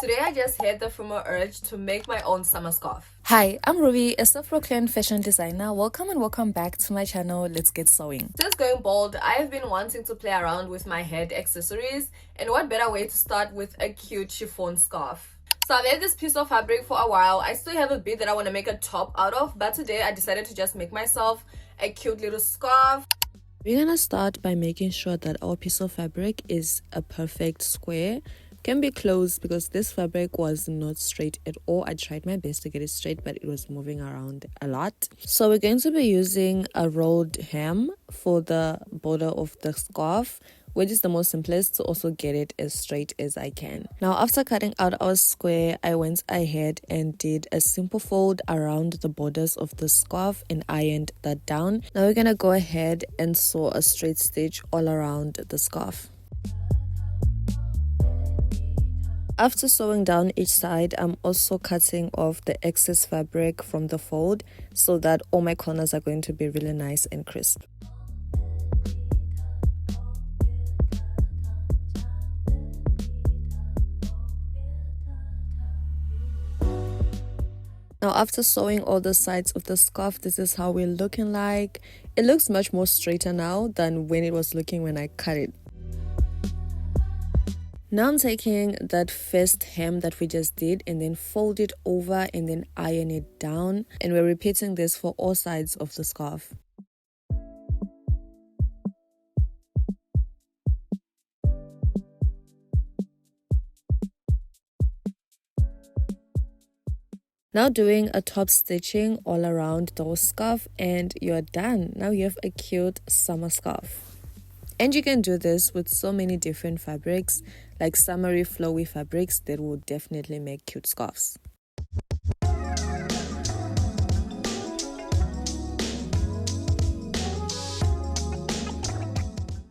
Today I just had the former urge to make my own summer scarf. Hi, I'm Ruby, a self-proclaimed fashion designer. Welcome and welcome back to my channel. Let's get sewing. Since going bald, I've been wanting to play around with my head accessories, and what better way to start with a cute chiffon scarf. So I've had this piece of fabric for a while. I still have a bit that I want to make a top out of, but today I decided to just make myself a cute little scarf. We're gonna start by making sure that our piece of fabric is a perfect square. Can be close because this fabric was not straight at all. I tried my best to get it straight, but it was moving around a lot. So we're going to be using a rolled hem for the border of the scarf, which is the most simplest to also get it as straight as I can. Now after cutting out our square, I went ahead and did a simple fold around the borders of the scarf and ironed that down. Now we're gonna go ahead and sew a straight stitch all around the scarf. After sewing down each side, I'm also cutting off the excess fabric from the fold so that all my corners are going to be really nice and crisp. Now after sewing all the sides of the scarf, this is how we're looking like. It looks much more straighter now than when it was looking when I cut it. Now I'm taking that first hem that we just did and then fold it over and then iron it down, and we're repeating this for all sides of the scarf. Now doing a top stitching all around the whole scarf and you're done. Now you have a cute summer scarf. And you can do this with so many different fabrics, like summery flowy fabrics that will definitely make cute scarves.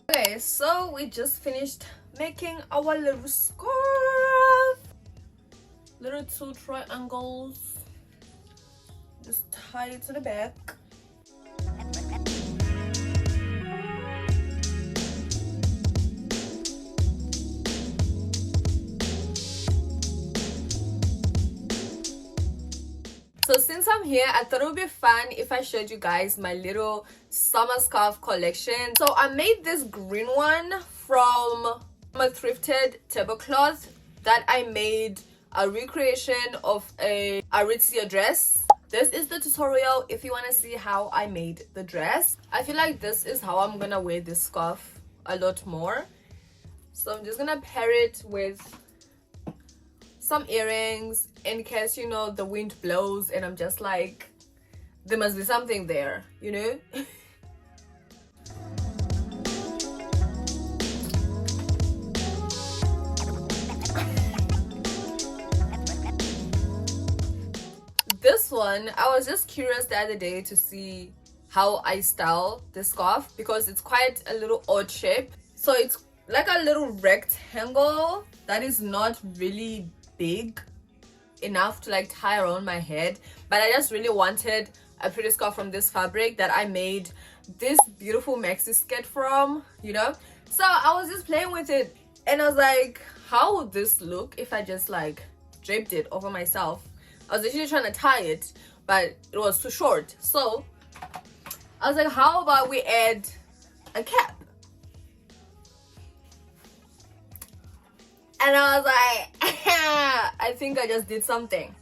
Okay, so we just finished making our little scarf. Little two triangles. Just tie it to the back. So since I'm here, I thought it would be fun if I showed you guys my little summer scarf collection. So I made this green one from a thrifted tablecloth that I made a recreation of a Aritzia dress. This is the tutorial if you want to see how I made the dress. I feel like this is how I'm gonna wear this scarf a lot more. So I'm just gonna pair it with some earrings in case, you know, the wind blows and I'm just like, there must be something there, you know. This one, I was just curious the other day to see how I style this scarf because it's quite a little odd shape. So it's like a little rectangle that is not really big enough to like tie around my head, but I just really wanted a pretty scarf from this fabric that I made this beautiful maxi skirt from, you know. So I was just playing with it and I was like, how would this look if I just like draped it over myself? I was actually trying to tie it, but it was too short, so I was like, how about we add a cap? And I was like, I think I just did something.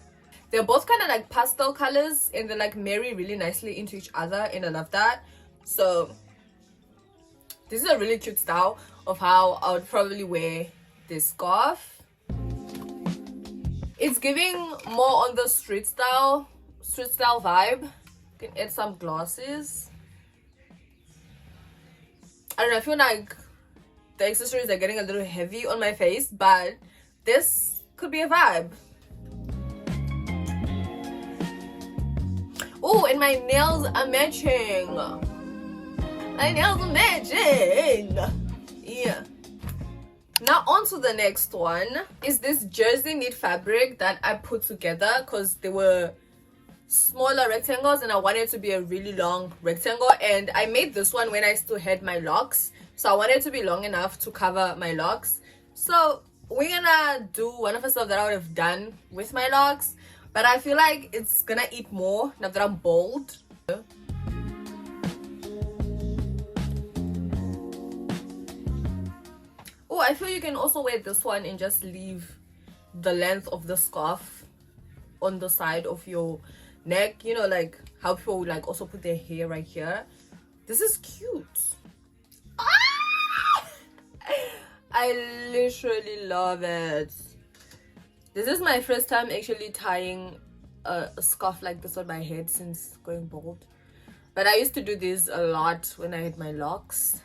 They're both kind of like pastel colors and they like marry really nicely into each other, and I love that. So this is a really cute style of how I would probably wear this scarf. It's giving more on the street style vibe. You can add some glasses. I don't know, I feel like the accessories are getting a little heavy on my face, but this could be a vibe. Oh, and my nails are matching. My nails are matching. Yeah. Now on to the next one is this jersey knit fabric that I put together because they were smaller rectangles and I wanted it to be a really long rectangle, and I made this one when I still had my locks, so I wanted it to be long enough to cover my locks. So we're gonna do one of the stuff that I would have done with my locks, but I feel like it's gonna eat more now that I'm bald. Oh, I feel you can also wear this one and just leave the length of the scarf on the side of your neck, you know, like how people would like also put their hair right here. This is cute. Ah! I literally love it. This is my first time actually tying a scarf like this on my head since going bald, but I used to do this a lot when I had my locks.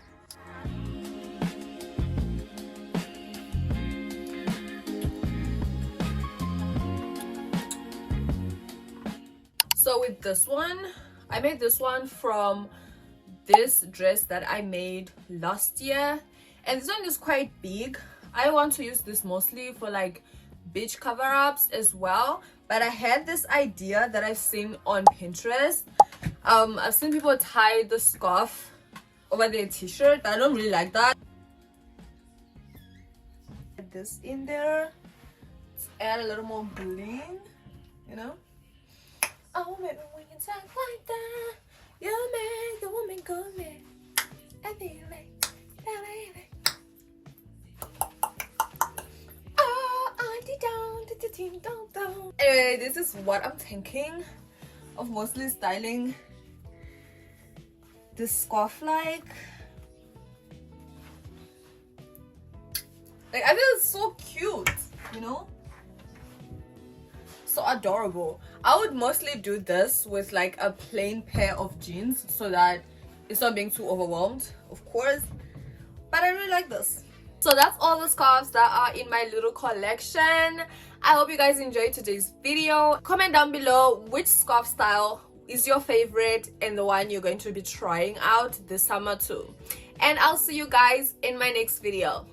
So with this one, I made this one from this dress that I made last year, and this one is quite big. I want to use this mostly for like beach cover-ups as well, but I had this idea that I've seen on Pinterest. I've seen people tie the scarf over their t-shirt, but I don't really like that. Add this in there, let's add a little more bling, you know. Oh, maybe when you talk like that, you make the woman go mad. I feel like that. Oh, auntie down. Anyway, this is what I'm thinking of mostly styling this scarf like. I feel it's so cute, you know? So adorable. I would mostly do this with like a plain pair of jeans so that it's not being too overwhelmed, of course, but I really like this. So that's all the scarves that are in my little collection. I hope you guys enjoyed today's video. Comment down below which scarf style is your favorite and the one you're going to be trying out this summer too, and I'll see you guys in my next video.